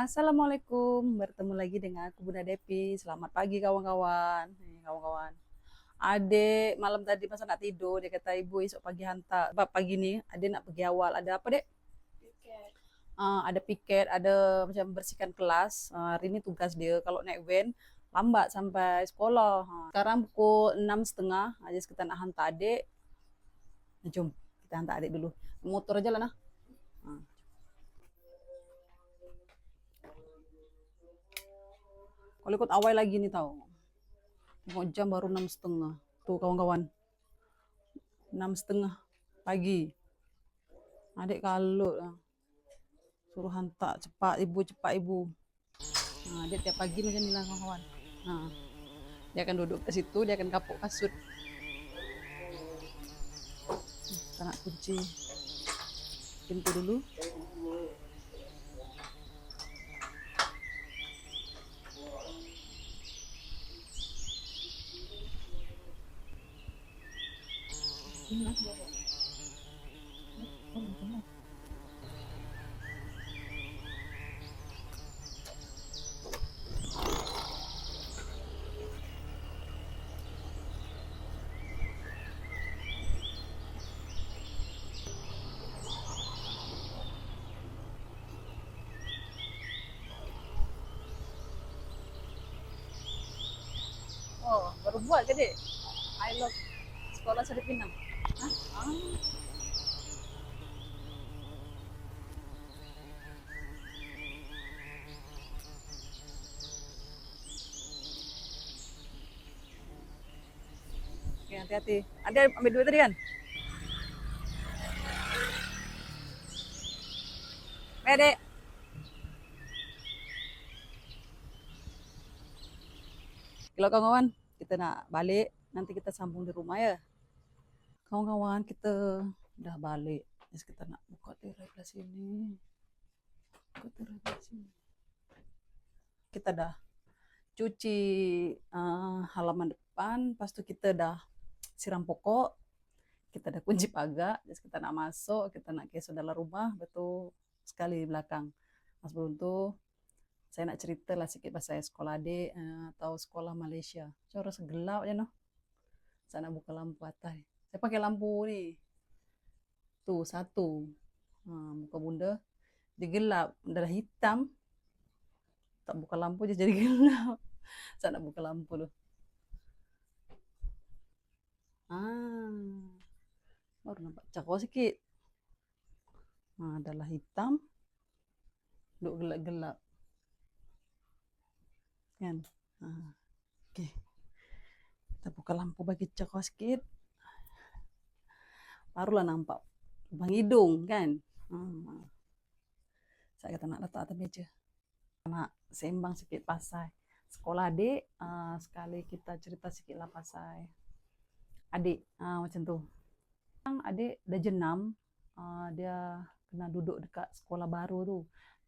Assalamualaikum, bertemu lagi dengan aku Bunda Depi. Selamat pagi kawan-kawan. Kawan-kawan. Adik malam tadi masa nak tidur, dia kata ibu esok pagi hantar. Sebab pagi ni adik nak pergi awal. Ada apa dek? Ada piket, ada macam bersihkan kelas. Hari ni tugas dia. Kalau naik van lambat sampai sekolah. Sekarang pukul 6.30. Adik kita nak hantar adik. Jom kita hantar adik dulu. Motor aja lah nah. Kalau ikut awal lagi nih tahu. Tengok jam baru 6.30. Tuh kawan-kawan. 6.30 pagi. Adik kalut lah. Suruh hantar cepat ibu. Adik tiap pagi macam ni lah kawan-kawan. Dia akan duduk ke situ, dia akan kapuk kasut. Kita nak kunci pintu dulu. Oh, baru buat ke dek? I love sekolah Seri Pinang. Oke, hati-hati. Ada ambil duit tadi kan? Dek. Kalau kawan-kawan, kita nak balik. Nanti kita sambung di rumah ya. Kawan-kawan, kita udah balik. Terus kita nak buka tirai belah sini. Kita dah cuci halaman depan. Lepas tu kita dah siram pokok. Kita dah kunci pagar. Terus kita nak masuk. Kita nak ke dalam rumah. Betul sekali di belakang. Mas sebelum tu saya nak cerita lah sikit pasal sekolah adik atau sekolah Malaysia. Cara segelap je noh. Saya nak buka lampu atas. Saya pakai lampu ni. Tuh satu. Muka bunda. Dia gelap. Dah hitam. Tak buka lampu je jadi gelap. Saya nak buka lampu dulu. Baru nampak cakap sikit. Adalah hitam. Duk gelap-gelap. Kan? Okay. Kita buka lampu bagi cakap sikit. Barulah nampak lubang hidung kan. Saya kata nak letak atas meja. Nak sembang sikit pasal sekolah adik. Sekali kita cerita sikit lah pasal adik. Macam tu. Adik dah jenam. Dia kena duduk dekat sekolah baru tu.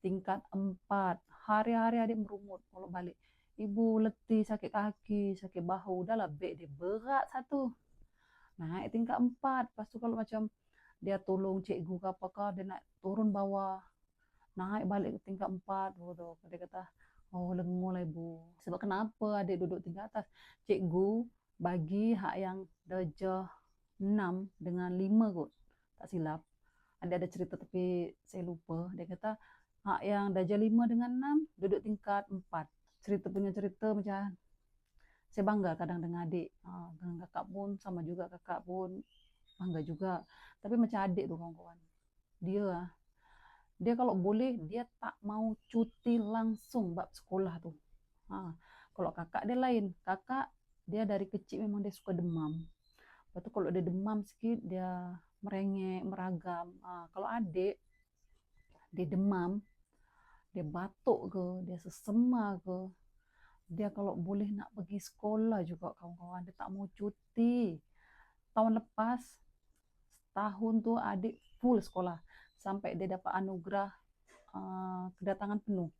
Tingkat 4. Hari-hari adik merumut kalau balik. Ibu letih, sakit kaki, sakit bahu. Dah lah beg dia berat satu. Naik tingkat 4. Lepas tu kalau macam dia tolong cikgu ke apakah, dia nak turun bawah. Naik balik ke tingkat 4. Dia kata, oh lengur lah ibu. Sebab kenapa adik duduk tingkat atas? Cikgu bagi hak yang darjah 6 dengan 5 kot. Tak silap. Ada cerita tapi saya lupa. Dia kata hak yang darjah 5 dengan 6 duduk tingkat 4. Cerita macam saya bangga kadang dengan adik. Dengan kakak pun sama juga, kakak pun bangga juga. Tapi macam adik tu kawan-kawan. Dia kalau boleh dia tak mau cuti langsung bab sekolah tu. Kalau kakak dia lain. Kakak dia dari kecil memang dia suka demam. Lepas tu kalau dia demam sikit dia merengek, meragam. Kalau adik dia demam, dia batuk ke, dia sesema ke, dia kalau boleh nak pergi sekolah juga kawan-kawan, dia tak mau cuti. Tahun lepas, tahun tu adik full sekolah sampai dia dapat anugerah kedatangan penuh.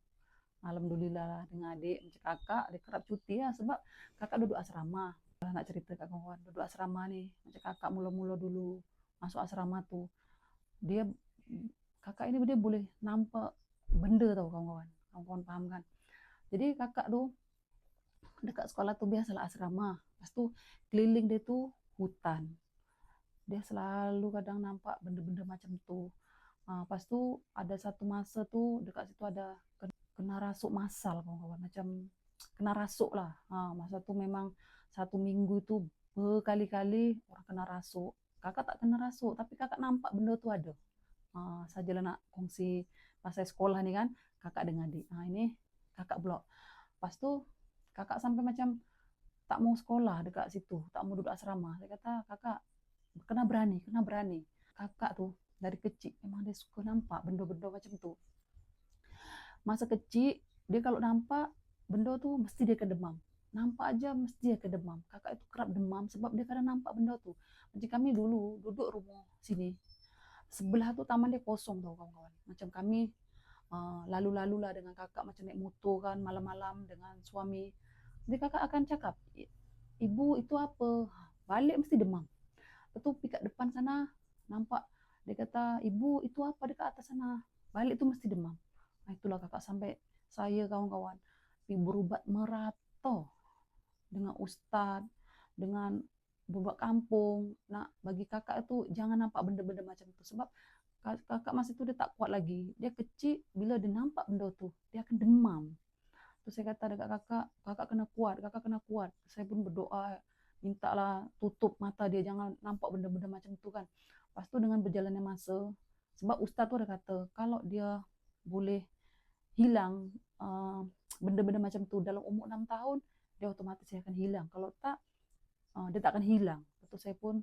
Alhamdulillah lah dengan adik. Macam kakak, dia kerap cuti lah sebab kakak duduk asrama. Nak cerita kat kawan, duduk asrama ni. Macam kakak mula-mula dulu masuk asrama tu, kakak ini dia boleh nampak benda tau kawan-kawan. kawan-kawan paham kan. Jadi kakak tuh dekat sekolah tuh biasalah asrama, pas tuh keliling dia tuh hutan, dia selalu kadang nampak benda-benda macam tuh. Pas tuh ada satu masa tuh dekat situ ada kena rasuk massal kawan-kawan, macam kena rasuk lah. Masa tuh memang 1 minggu itu berkali-kali orang kena rasuk. Kakak tak kena rasuk, tapi kakak nampak benda tuh ada. Sajalah nak kongsi pas saya sekolah nih kan, kakak dengan adik. Ini kakak blok. Pas tuh kakak sampai macam tak mau sekolah dekat situ, tak mau duduk asrama. Saya kata, kakak kena berani, kena berani. Kakak tuh dari kecil memang dia suka nampak benda-benda macam tuh. Masa kecil dia kalau nampak benda tuh mesti dia kedemam. Nampak aja mesti dia kedemam. Kakak itu kerap demam sebab dia kadang nampak benda tuh. Macam kami dulu duduk rumah sini, sebelah tuh taman dia kosong tau kawan-kawan. Macam kami lalu-lalu lah dengan kakak macam naik motor kan malam-malam dengan suami. Jadi kakak akan cakap, ibu itu apa? Balik mesti demam. Betul pikat depan sana nampak, dia kata ibu itu apa dekat atas sana? Balik itu mesti demam. Itulah kakak sampai saya kawan-kawan berubat merata dengan ustad, dengan budak kampung. Nah bagi kakak itu jangan nampak benda-benda macam itu sebab kakak masih itu dia tak kuat lagi. Dia kecil bila dia nampak benda tuh dia akan demam. Terus saya kata dekat kakak, kakak kena kuat, kakak kena kuat. Saya pun berdoa mintalah tutup mata dia jangan nampak benda-benda macam itu kan. Pas itu dengan berjalannya masa, sebab ustaz tuh ada kata kalau dia boleh hilang benda-benda macam itu dalam umur 6 tahun, dia otomatis akan hilang. Kalau tak, dia tak akan hilang. Betul saya pun,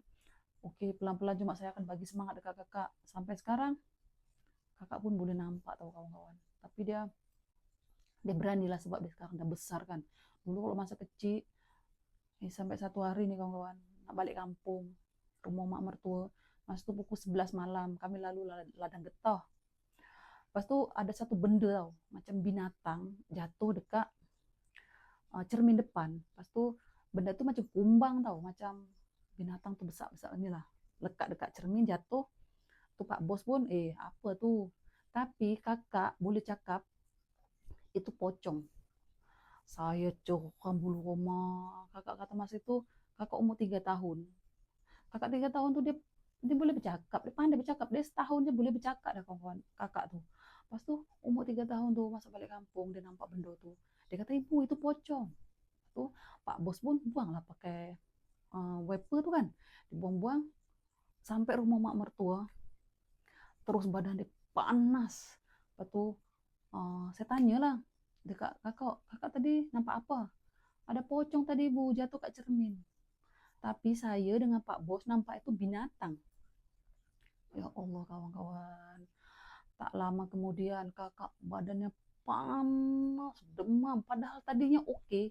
oke pelan-pelan cuma saya akan bagi semangat dekat kakak. Sampai sekarang, kakak pun boleh nampak tahu kawan-kawan. Tapi dia beranilah sebab dia sekarang udah besar kan. Dulu kalau masa kecil, sampai satu hari nih kawan-kawan, nak balik kampung, rumah mak mertua, mas tuh pukul 11 malam, kami lalu ladang getah. Pas tuh ada satu benda tau, macam binatang jatuh dekat cermin depan. Pas tuh benda tuh macam kumbang tau, macam binatang tuh besar-besar inilah. Lekat dekat cermin jatuh. Tuh Pak Bos pun, apa tuh? Tapi kakak boleh cakap itu pocong. Saya cokam bulu roma. Kakak kata mas itu, kakak umur 3 tahun. Kakak 3 tahun tuh dia boleh bercakap, dia pandai bercakap. Dia setahun dia boleh bercakap dah kawan-kawan kakak tuh. Pas tuh umur 3 tahun tuh masa balik kampung dia nampak benda tuh. Dia kata ibu itu pocong. Tuh Pak Bos pun buang lah pakai wiper tuh kan. Dibuang-buang sampai rumah mak mertua. Terus badan dia panas. Lepas tuh saya tanya lah, dekat kakak tadi nampak apa? Ada pocong tadi ibu jatuh kat cermin. Tapi saya dengan Pak Bos nampak itu binatang. Ya Allah kawan-kawan. Tak lama kemudian kakak badannya panas, demam. Padahal tadinya oke.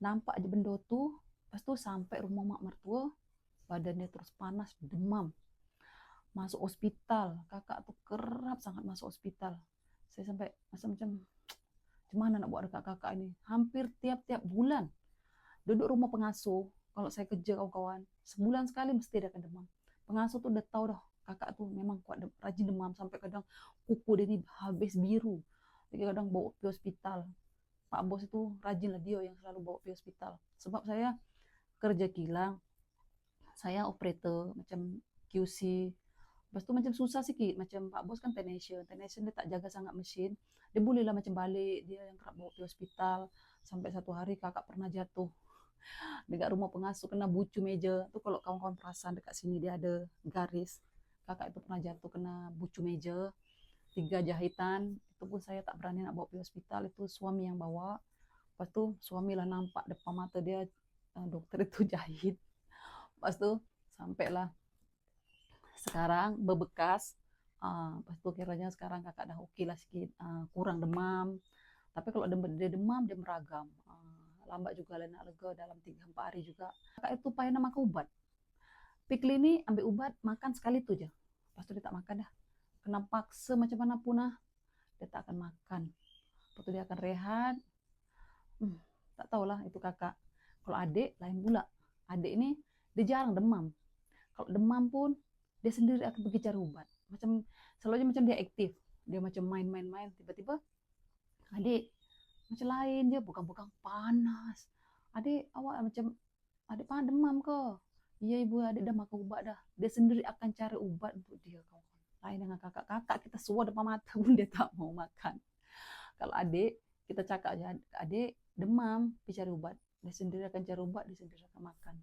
Nampak aja benda tuh. Pas tuh sampai rumah mak mertua, badannya terus panas, demam. Masuk hospital. Kakak tuh kerap sangat masuk hospital. Saya sampai macam gimana nak buat dekat kakak ini. Hampir tiap-tiap bulan. Duduk rumah pengasuh. Kalau saya kerja kawan-kawan, sebulan sekali mesti dia akan demam. Pengasuh tuh udah tahu dah kakak tuh memang kuat rajin demam sampai kadang kuku dia ini habis biru. Jadi kadang bawa ke hospital. Pak Bos itu rajin lah dia yang selalu bawa ke hospital. Sebab saya kerja kilang, saya operator macam QC. Lepas tu macam susah sikit. Macam Pak Bos kan technician. Technician dia tak jaga sangat mesin. Dia bolehlah macam balik. Dia yang kerap bawa ke hospital. Sampai satu hari kakak pernah jatuh dekat rumah pengasuh kena bucu meja. Tu kalau kawan-kawan perasan dekat sini dia ada garis. Kakak itu pernah jatuh kena bucu meja. 3 jahitan. Itu pun saya tak berani nak bawa ke hospital. Itu suami yang bawa. Lepas tu suami lah nampak depan mata dia dokter itu jahit. Lepas tu sampailah sekarang berbekas. Lepas tu kiranya sekarang kakak dah okey lah sikit. Kurang demam. Tapi kalau dia demam dia meragam. Lambat juga lah nak lega dalam 3-4 hari juga. Kakak itu payah nak makan ubat. Pergi klinik ambil ubat makan sekali tu je. Lepas tu dia tak makan dah. Kena paksa macam mana pun dia tak akan makan. Lepas tu dia akan rehat. Tak tahulah itu kakak. Kalau adik lain pula. Adik ini dia jarang demam. Kalau demam pun dia sendiri akan pergi cari ubat. Macam selalunya macam dia aktif. Dia macam main-main-main. Tiba-tiba Adik, macam lain je, bukan panas. Adik, awak macam, adik demam ke? Iya ibu, adik dah makan ubat dah. Dia sendiri akan cari ubat untuk dia, kawan. Lain dengan kakak kita suah depan mata pun dia tak mau makan. Kalau adik, kita cakap aja, adik demam, pergi cari obat. Dia sendiri akan cari obat, dia sendiri akan makan.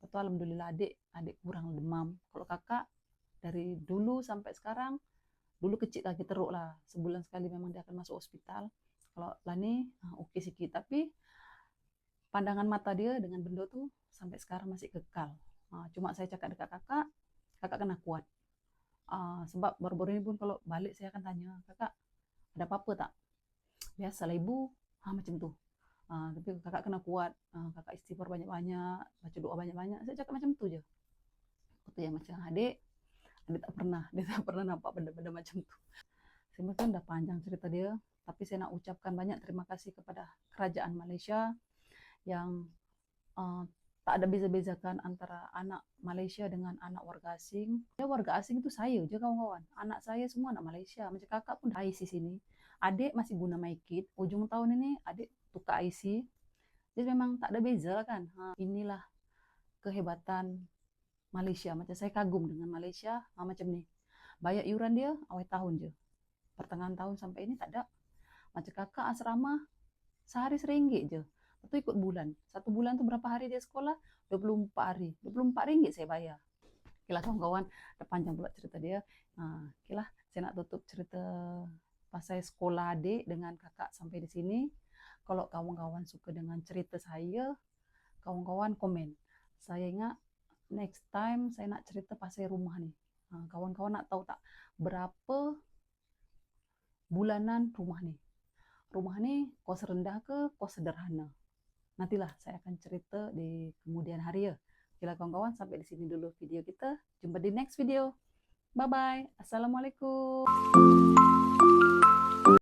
Betul, alhamdulillah adik kurang demam. Kalau kakak dari dulu sampai sekarang, dulu kecil lagi teruk lah, sebulan sekali memang dia akan masuk hospital. Kalau Lani oke sedikit, tapi pandangan mata dia dengan benda tuh sampai sekarang masih kekal. Cuma saya cakap dekat kakak kena kuat. Sebab baru-baru ini pun kalau balik saya akan tanya, kakak ada apa-apa tak? Biasalah ibu, macam tu. Tapi kakak kena kuat, kakak istighfar banyak-banyak, baca doa banyak-banyak. Saya cakap macam tu je. Itu yang macam adik dia tak pernah nampak benda-benda macam tu. Sebenarnya kan udah panjang cerita dia, tapi saya nak ucapkan banyak terima kasih kepada kerajaan Malaysia yang tak ada beza-bezakan antara anak Malaysia dengan anak warga asing. Ya, warga asing itu saya je kawan-kawan. Anak saya semua anak Malaysia. Macam kakak pun IC sini. Adik masih guna MyKid. Ujung tahun ini adik tukar IC. Jadi memang tak ada beza lah kan. Inilah kehebatan Malaysia. Macam saya kagum dengan Malaysia. Macam ni. Bayar iuran dia awal tahun je. Pertengahan tahun sampai ini tak ada. Macam kakak asrama sehari RM1 je. Itu ikut bulan. Satu bulan tuh berapa hari dia sekolah? 24 hari. 24 ringgit saya bayar. Oke lah kawan-kawan, udah panjang pula cerita dia. Oke lah, saya nak tutup cerita pas saya sekolah adik dengan kakak sampai di sini. Kalau kawan-kawan suka dengan cerita saya, kawan-kawan komen. Saya ingat next time saya nak cerita pas saya rumah nih. Kawan-kawan nak tahu tak berapa bulanan rumah nih? Rumah nih kos rendah ke kos sederhana? Nantilah saya akan cerita di kemudian hari ya. Oke kawan-kawan, sampai di sini dulu video kita. Jumpa di next video. Bye-bye. Assalamualaikum.